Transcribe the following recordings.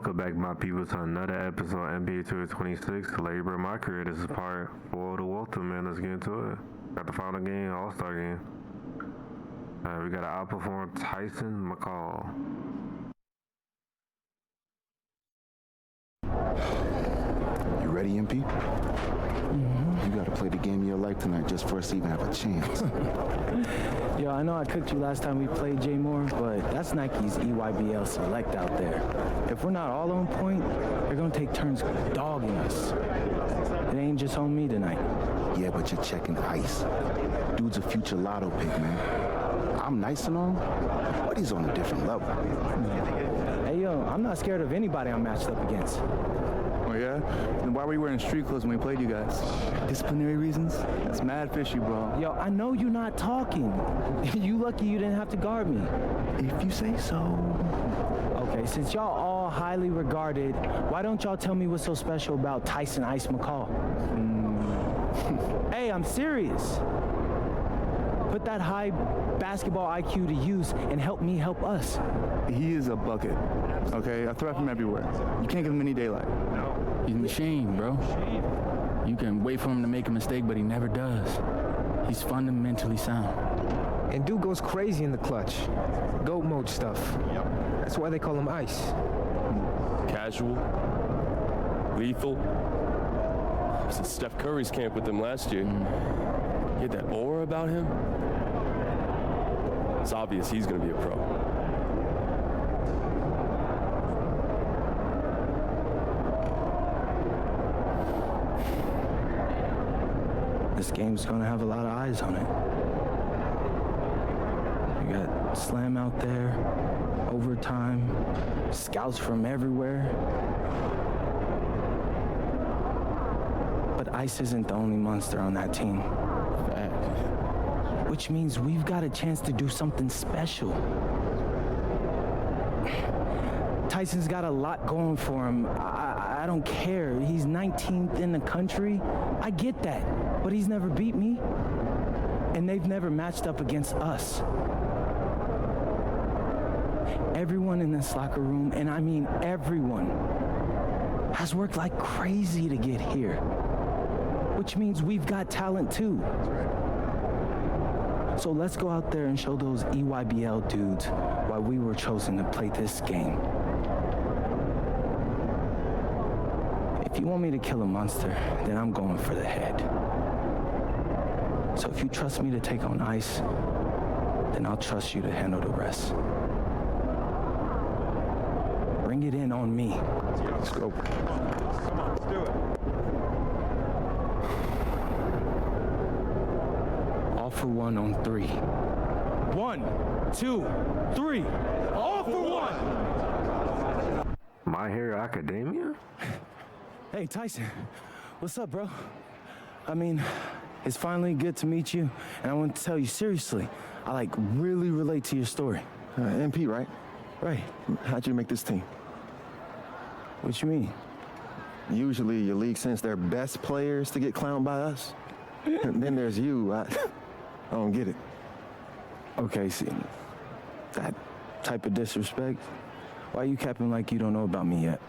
Welcome back, my people, to another episode of NBA 226, Labor My Career. This is part 4 of the Walton, man. Let's get into it. Got the final game, All-Star game. We got to outperform Tyson McCall. You ready, MP? You gotta play the game of your life tonight just for us to even have a chance. Yo, I know I cooked you last time we played J Moore, but that's Nike's EYBL Select out there. If we're not all on point, they're gonna take turns dogging us. It ain't just on me tonight. Yeah, but you're checking ice. Dude's a future lotto pick, man. I'm nice and all, but he's on a different level. Hey, yo, I'm not scared of anybody I'm matched up against. Oh, yeah? Then why were you wearing street clothes when we played you guys? Disciplinary reasons? That's mad fishy, bro. Yo, I know you're not talking. You lucky you didn't have to guard me. If you say so. Okay, since y'all all highly regarded, why don't y'all tell me what's so special about Tyson Ice McCall? Hey, I'm serious. Put that high basketball IQ to use and help me help us. He is a bucket, okay? I threat from everywhere. You can't give him any daylight. He's a machine, bro. You can wait for him to make a mistake, but he never does. He's fundamentally sound. And dude goes crazy in the clutch. Goat mode stuff. That's why they call him Ice. Casual. Lethal. I was at Steph Curry's camp with him last year. He had that aura about him. It's obvious he's going to be a pro. This game's gonna have a lot of eyes on it. You got Slam out there, overtime, scouts from everywhere. But Ice isn't the only monster on that team. Which means we've got a chance to do something special. Tyson's got a lot going for him. I don't care. He's 19th in the country. I get that. But he's never beat me. And they've never matched up against us. Everyone in this locker room, and I mean everyone, has worked like crazy to get here. Which means we've got talent too. So let's go out there and show those EYBL dudes why we were chosen to play this game. If you want me to kill a monster, then I'm going for the head. So if you trust me to take on Ice, then I'll trust you to handle the rest. Bring it in on me. Let's go. Come on, let's do it. All for one on 3. 1, 2, 3. All for one! My Hero Academia? Hey, Tyson. What's up, bro? I mean, it's finally good to meet you, and I want to tell you seriously, I really relate to your story. MP, right? Right. How'd you make this team? What you mean? Usually your league sends their best players to get clowned by us. And then there's you. I don't get it. Okay, see, that type of disrespect, why you capping like you don't know about me yet?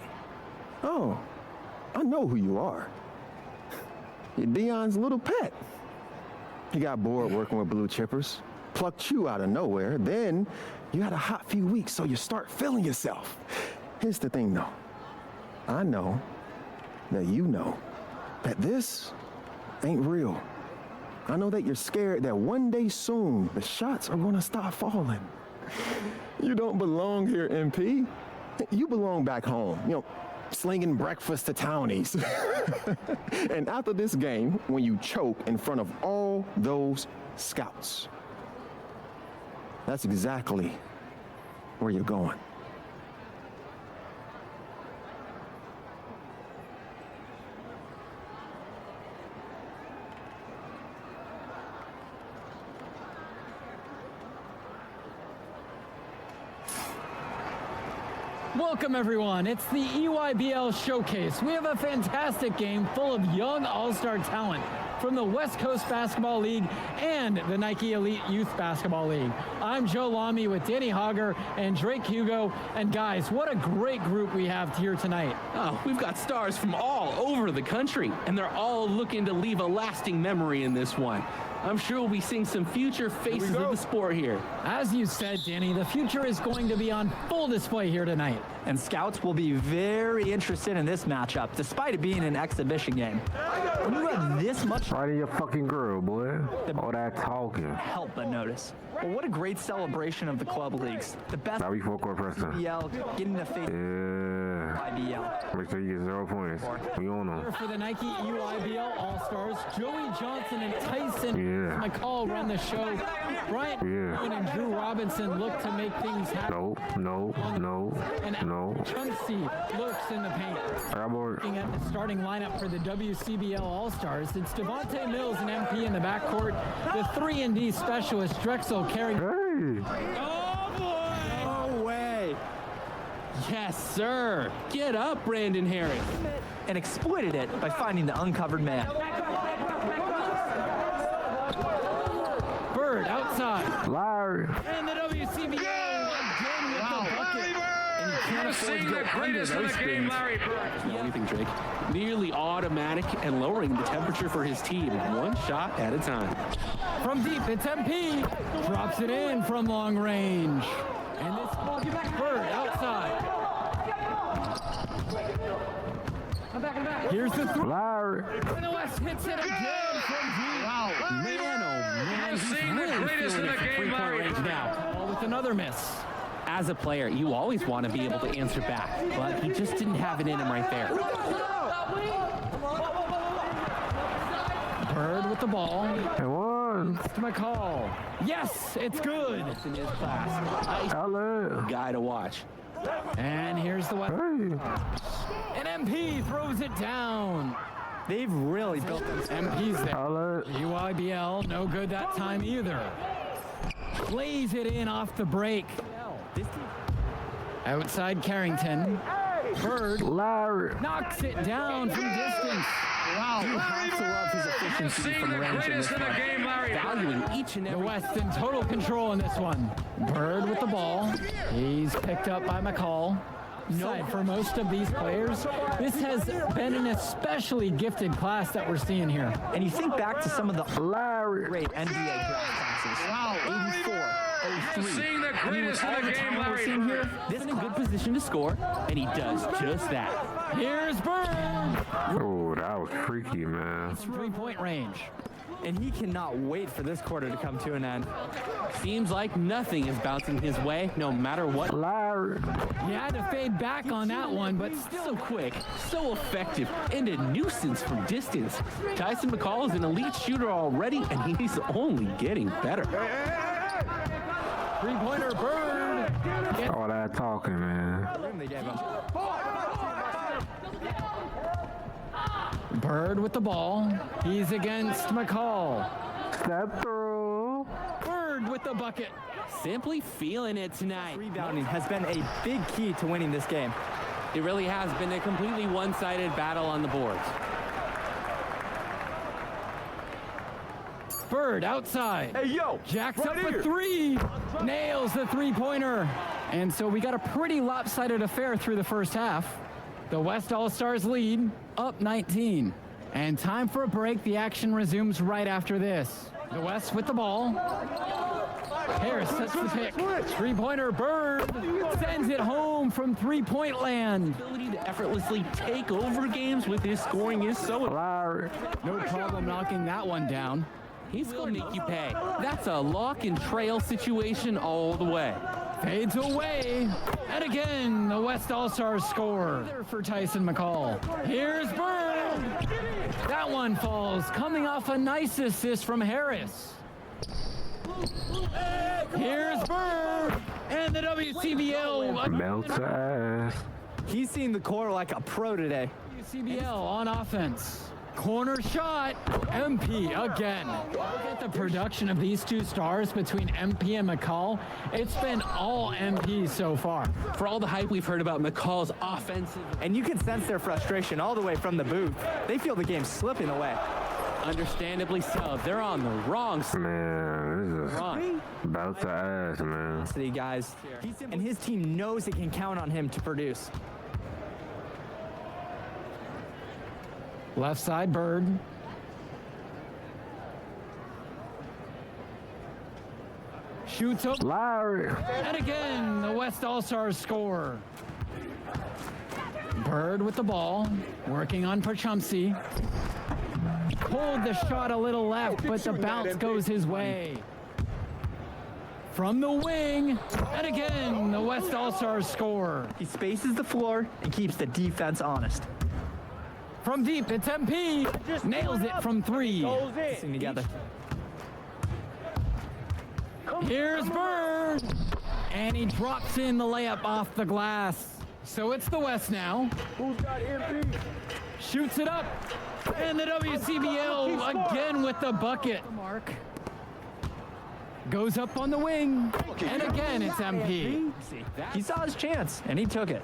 Oh, I know who you are. You're Dion's little pet. He got bored working with blue chippers, plucked you out of nowhere, then you had a hot few weeks, so you start feeling yourself. Here's the thing, though. I know that you know that this ain't real. I know that you're scared that one day soon the shots are gonna stop falling. You don't belong here, MP. You belong back home, slinging breakfast to townies. And after this game, when you choke in front of all those scouts, that's exactly where you're going. Welcome everyone, it's the EYBL Showcase. We have a fantastic game full of young all-star talent from the West Coast Basketball League and the Nike Elite Youth Basketball League. I'm Joe Lamy with Danny Hogger and Drake Hugo, and guys, what a great group we have here tonight. Oh, we've got stars from all over the country, and they're all looking to leave a lasting memory in this one. I'm sure we'll be seeing some future faces of the sport here. As you said, Danny, the future is going to be on full display here tonight. And scouts will be very interested in this matchup, despite it being an exhibition game. When you have this much right in your fucking grill, boy. All that talking. Help but notice. Well, what a great celebration of the club leagues. The best now we full court pressing. BL getting the face. Yeah. Make sure you get 0 points. We on them. For the Nike EYBL All-Stars, Joey Johnson and Tyson McCall run the show. Bryant and Drew Robinson look to make things happen. No. Chunksy lurks in the paint. Looking at the starting lineup for the WCBL All-Stars, it's Devontae Mills and MP in the backcourt. The 3-and-D specialist, Drexel carrying. Oh, boy! No way! Yes, sir! Get up, Brandon Harris! And exploited it by finding the uncovered man. Bird outside. Larry. And the WCBL again with the bucket. And you can't afford to go under those screens. Anything, Drake. Nearly automatic and lowering the temperature for his team, one shot at a time. From deep, it's MP. Drops it in from long range. And this Bird outside. Here's the three. Larry. And the West hits it again from deep. Wow. Man, oh man. He's really feeling it from three-point range now. With another miss. As a player, you always want to be able to answer back, but he just didn't have it in him right there. Bird with the ball. And one. To McCall. Yes, it's good. It's in his class. Guy to watch. And here's the West. And MP throws it down. They've really built this. MP's there. EYBL, no good that time either. Plays it in off the break. Outside Carrington. Bird knocks it down from distance. Wow. You have to love his efficiency from range in this one. Valuing each and every. The West in total control in this one. Bird with the ball. He's picked up by McCall. For most of these players, this has been an especially gifted class that we're seeing here. And you think back to some of the great NBA draft classes. Wow. 84. 03. Seeing the greatest in the game, Larry. Here, this in a good position to score, and he does just that. Here's Bird. Oh, that was freaky, man. 3-point range. And he cannot wait for this quarter to come to an end. Seems like nothing is bouncing his way, no matter what. Larry. He had to fade back on that one, but still so quick, so effective, and a nuisance from distance. Tyson McCall is an elite shooter already, and he's only getting better. Three-pointer Bird. All that talking, man. Bird with the ball. He's against McCall. Step through. Bird with the bucket. Simply feeling it tonight. Rebounding has been a big key to winning this game. It really has been a completely one-sided battle on the boards. Bird outside. Hey, yo. Jacks up a three. Nails the three-pointer. And so we got a pretty lopsided affair through the first half. The West All-Stars lead, up 19. And time for a break. The action resumes right after this. The West with the ball. Harris sets the pick. Three-pointer Bird sends it home from three-point land. Ability to effortlessly take over games with his scoring is so... No problem knocking that one down. He's going to make you pay. That's a lock and trail situation all the way. Fades away. And again, the West All-Stars score for Tyson McCall. Here's Bird. That one falls, coming off a nice assist from Harris. Here's Bird. And the WCBL. Melt ass. He's seen the court like a pro today. WCBL on offense. Corner shot, MP again. Look at the production of these two stars between MP and McCall. It's been all MP so far. For all the hype we've heard about McCall's offensive. And you can sense their frustration all the way from the booth. They feel the game's slipping away. Understandably so. They're on the wrong side. Man, this is about to ass, man. City guys. And his team knows they can count on him to produce. Left side, Bird. Shoots up. Larry. And again, the West All-Stars score. Bird with the ball, working on Perchumsey. Pulled the shot a little left, but the bounce goes his way. From the wing, and again, the West All-Stars score. He spaces the floor and keeps the defense honest. From deep, it's MP. Nails it from three. Sing together. Here's Bird. And he drops in the layup off the glass. So it's the West now. Who's got MP? Shoots it up. And the WCBL again with the bucket. Mark. Goes up on the wing. And again, it's MP. He saw his chance, and he took it.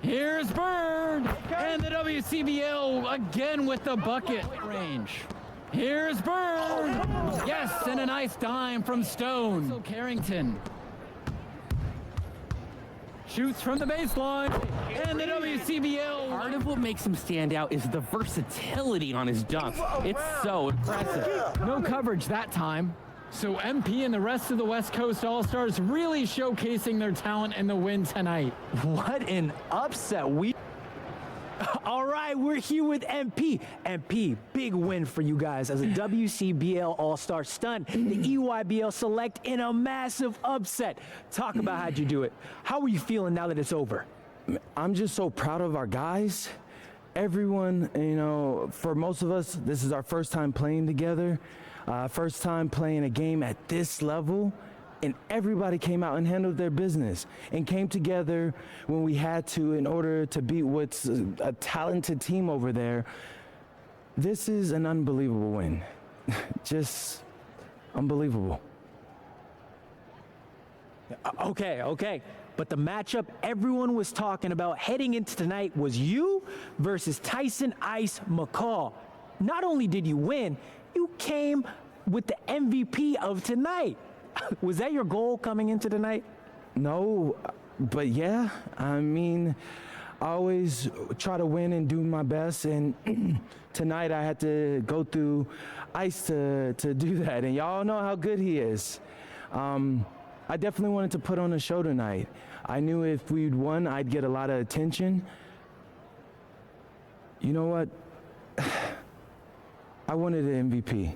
Here's Bird, and the WCBL again with the bucket range. Here's Bird, yes, and a nice dime from Stone. So Carrington shoots from the baseline, and the WCBL. Part of what makes him stand out is the versatility on his dunks. It's so impressive. No coverage that time. So MP and the rest of the West Coast All-Stars really showcasing their talent in the win tonight. What an upset. All right, we're here with MP. MP, big win for you guys as a WCBL All-Star stunned the EYBL Select in a massive upset. Talk about how'd you do it. How are you feeling now that it's over? I'm just so proud of our guys. Everyone, you know, for most of us, this is our first time playing together. First time playing a game at this level, and everybody came out and handled their business and came together when we had to in order to beat what's a talented team over there. This is an unbelievable win. Just unbelievable. Okay. But the matchup everyone was talking about heading into tonight was you versus Tyson Ice McCall. Not only did you win, you came with the MVP of tonight. Was that your goal coming into tonight? No, but yeah, I mean, I always try to win and do my best, and tonight I had to go through Ice to do that, and y'all know how good he is. I definitely wanted to put on a show tonight. I knew if we'd won, I'd get a lot of attention. You know what? I wanted an MVP.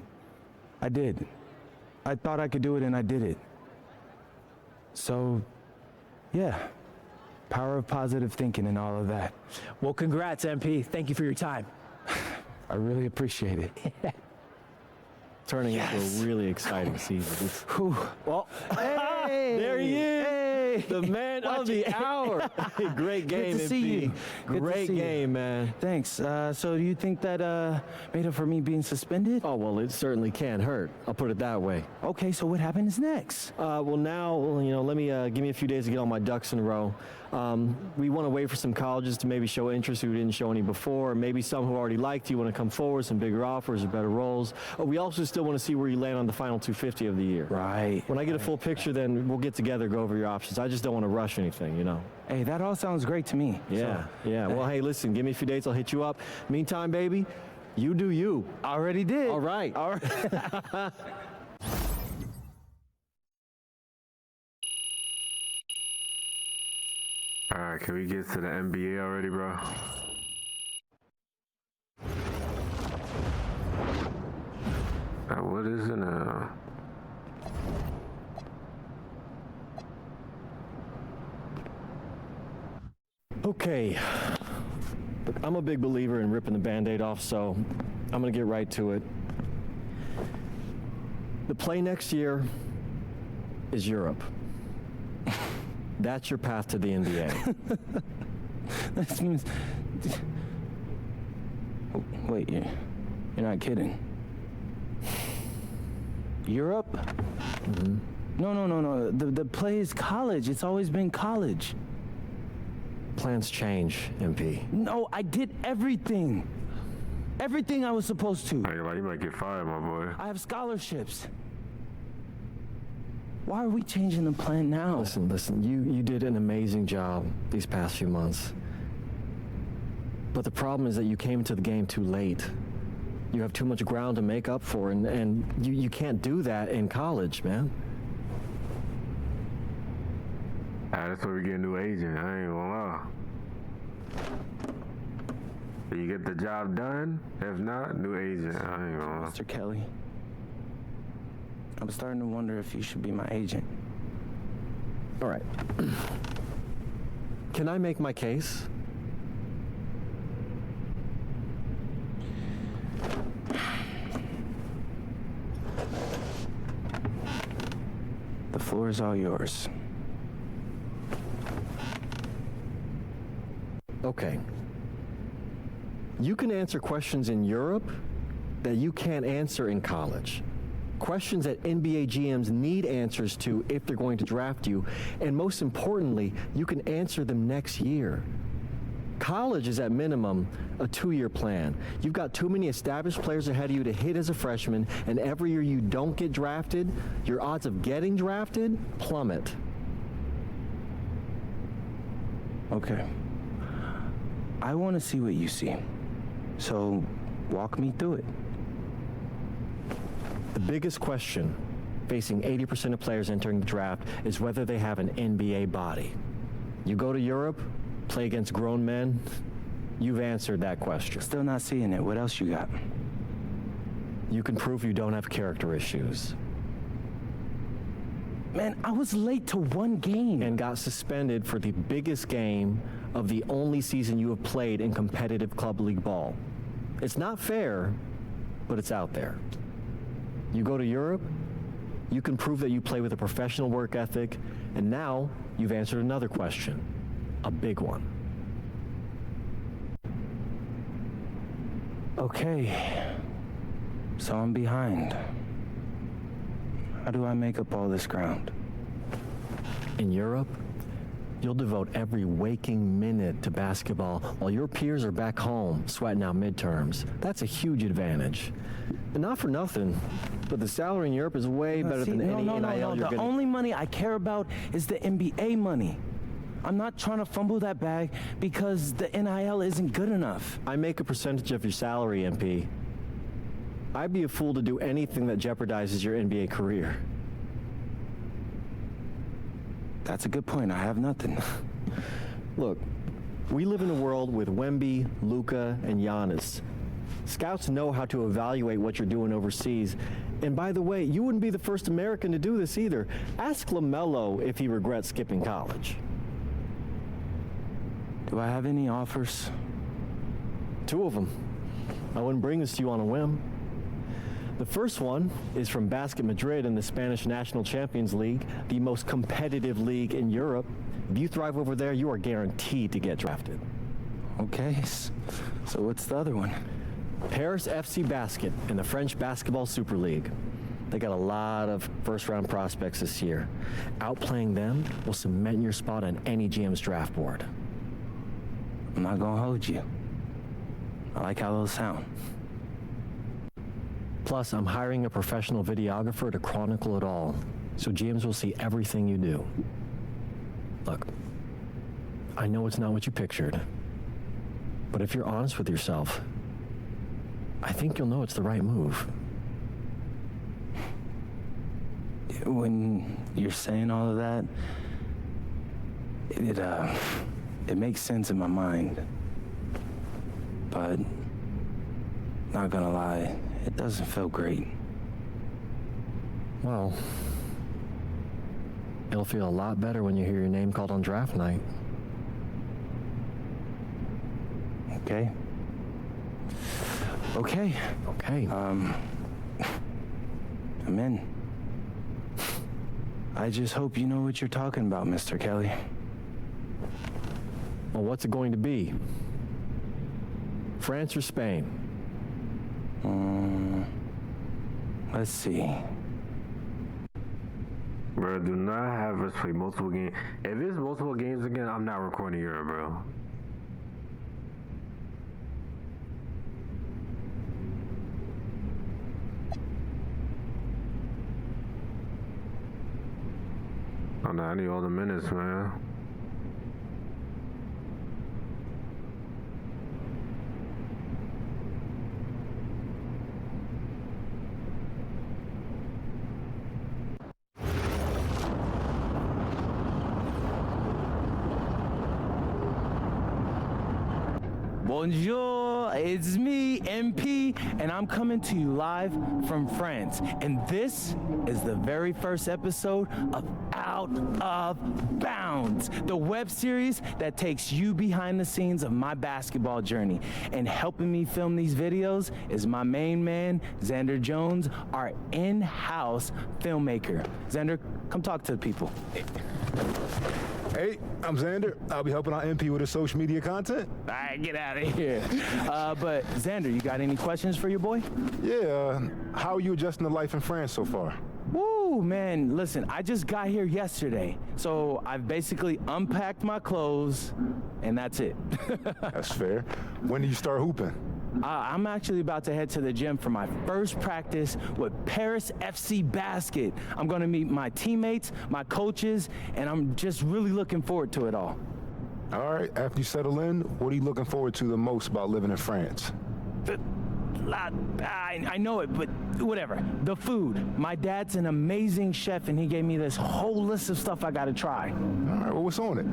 I did. I thought I could do it, and I did it. So, yeah, power of positive thinking and all of that. Well, congrats, MP. Thank you for your time. I really appreciate it. Turning into a really exciting season. Well, hey, there he is. Hey, the man of the hour. Great game, Good to see you. Great game, man. Thanks. So do you think that made up for me being suspended? Oh, well, it certainly can't hurt. I'll put it that way. Okay, so what happens next? Well, now, you know, let me give me a few days to get all my ducks in a row. We want to wait for some colleges to maybe show interest who didn't show any before, or maybe some who already liked you want to come forward, some bigger offers or better roles. We also still want to see where you land on the final 250 of the year. Right. When I get a full picture, then we'll get together, go over your options. I just don't want to rush anything, you know. Hey, that all sounds great to me. Yeah, yeah. Well, hey, listen, give me a few dates. I'll hit you up. Meantime, baby, you do you. Already did. All right. All right. All right, can we get to the NBA already, bro? What is it now? Okay. Look, I'm a big believer in ripping the Band-Aid off, so I'm going to get right to it. The play next year is Europe. That's your path to the NBA. That means... Wait, You're not kidding. Europe? Mm-hmm. No. The play is college. It's always been college. Plans change, MP. No, I did everything. Everything I was supposed to. Hey, like, you might get fired, my boy. I have scholarships. Why are we changing the plan now? Listen, you did an amazing job these past few months. But the problem is that you came to the game too late. You have too much ground to make up for, and you can't do that in college, man. That's where we get a new agent. I ain't gonna lie. You get the job done. If not, new agent. I ain't gonna lie. Mr. Kelly, I'm starting to wonder if you should be my agent. All right. Can I make my case? The floor is all yours. Okay. You can answer questions in Europe that you can't answer in college. Questions that NBA GMs need answers to if they're going to draft you. And most importantly, you can answer them next year. College is at minimum a 2-year plan. You've got too many established players ahead of you to hit as a freshman, and every year you don't get drafted, your odds of getting drafted plummet. Okay. I want to see what you see. So, walk me through it. The biggest question facing 80% of players entering the draft is whether they have an NBA body. You go to Europe, play against grown men, you've answered that question. Still not seeing it. What else you got? You can prove you don't have character issues. Man, I was late to one game. And got suspended for the biggest game of the only season you have played in competitive club league ball. It's not fair, but it's out there. You go to Europe, you can prove that you play with a professional work ethic, and now you've answered another question, a big one. Okay, so I'm behind. How do I make up all this ground? In Europe, you'll devote every waking minute to basketball while your peers are back home sweating out midterms. That's a huge advantage. And not for nothing, but the salary in Europe is way better than any NIL you're The gonna... only money I care about is the NBA money. I'm not trying to fumble that bag because the NIL isn't good enough. I make a percentage of your salary, MP. I'd be a fool to do anything that jeopardizes your NBA career. That's a good point. I have nothing. Look, we live in a world with Wemby, Luka, and Giannis. Scouts know how to evaluate what you're doing overseas. And by the way, you wouldn't be the first American to do this either. Ask LaMelo if he regrets skipping college. Do I have any offers? 2 of them. I wouldn't bring this to you on a whim. The first one is from Basket Madrid in the Spanish National Champions League, the most competitive league in Europe. If you thrive over there, you are guaranteed to get drafted. Okay, so what's the other one? Paris FC Basket in the French Basketball Super League. They got a lot of first-round prospects this year. Outplaying them will cement your spot on any GM's draft board. I'm not gonna hold you. I like how those sound. Plus, I'm hiring a professional videographer to chronicle it all, so GMs will see everything you do. Look, I know it's not what you pictured, but if you're honest with yourself, I think you'll know it's the right move. When you're saying all of that, it makes sense in my mind. But, not gonna lie, it doesn't feel great. Well, it'll feel a lot better when you hear your name called on draft night. Okay. Okay. I'm in. I just hope you know what you're talking about, Mr. Kelly. Well, what's it going to be? France or Spain? Let's see. Bro, do not have us play multiple games. If it's multiple games again, I'm not recording Europe, bro. Oh, no, I need all the minutes, man. Bonjour, it's me, MP, and I'm coming to you live from France. And this is the very first episode of Out of Bounds, the web series that takes you behind the scenes of my basketball journey. And helping me film these videos is my main man, Xander Jones, our in-house filmmaker. Xander, come talk to the people. Hey, I'm Xander. I'll be helping out MP with his social media content. All right, get out of here. But Xander, you got any questions for your boy? Yeah, how are you adjusting to life in France so far? Woo, man, listen, I just got here yesterday, so I've basically unpacked my clothes, and that's it. That's fair. When do you start hooping? I'm actually about to head to the gym for my first practice with Paris FC Basket. I'm gonna meet my teammates, my coaches, and I'm just really looking forward to it all. All right, after you settle in, what are you looking forward to the most about living in France? I know it, but whatever. The food. My dad's an amazing chef, and he gave me this whole list of stuff I gotta try. All right, well, what's on it?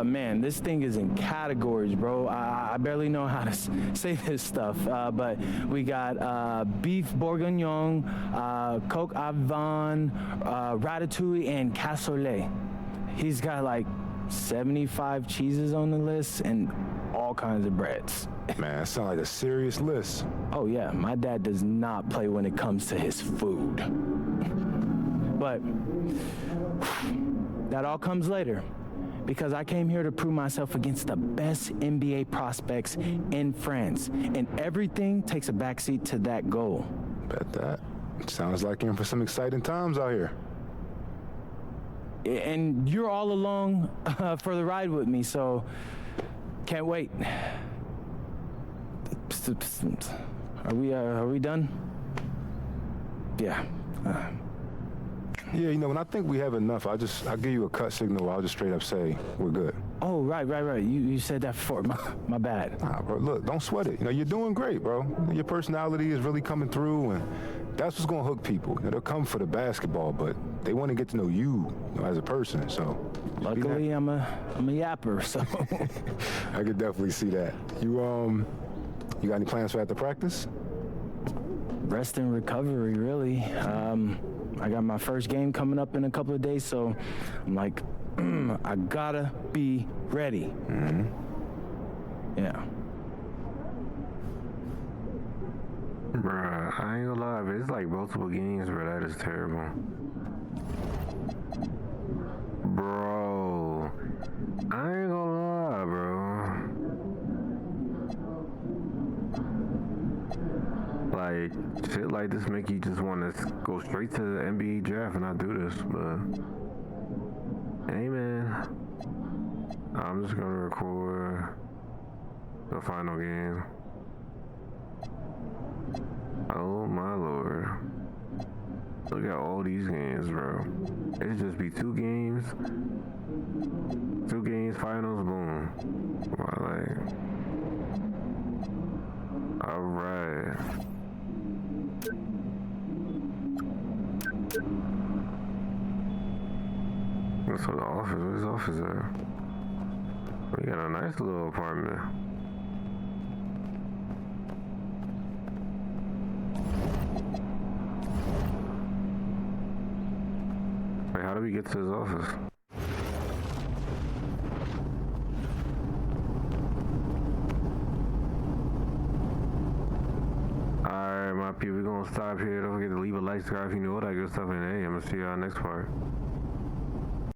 Man, this thing is in categories, bro. I barely know how to say this stuff, but we got beef bourguignon, coq au vin, ratatouille, and cassoulet. He's got like 75 cheeses on the list and all kinds of breads. Man, that sounds like a serious list. Oh yeah, my dad does not play when it comes to his food. But that all comes later, because I came here to prove myself against the best NBA prospects in France, and everything takes a backseat to that goal. Bet that. Sounds like you're in for some exciting times out here. And you're all along for the ride with me, so can't wait. Are we done? Yeah. Yeah, you know, when I think we have enough, I'll give you a cut signal. I'll just straight up say we're good. Oh, right. You said that before. My bad. Nah, bro, look, don't sweat it. You know, you're doing great, bro. Your personality is really coming through, and that's what's gonna hook people. You know, they'll come for the basketball, but they want to get to know you, as a person. So, luckily, I'm a yapper, so I could definitely see that. You got any plans for after practice? Rest and recovery, really. I got my first game coming up in a couple of days, so I'm like, I gotta be ready. Mm-hmm. Yeah. Bruh, I ain't gonna lie, if it's like multiple games, bro, that is terrible. Bro, I ain't gonna lie, bro. Like, shit like this make you just want to go straight to the NBA draft and not do this, but hey, man, I'm just gonna record the final game. Oh my lord. Look at all these games, bro. It should just be two games, finals, boom. Like, alright. What's the office? Where's the office at? We got a nice little apartment. Wait, how do we get to his office? Alright, my people, we're gonna stop here. Don't forget to leave a like, subscribe if you know all that good stuff, and hey, I'm gonna see y'all next part.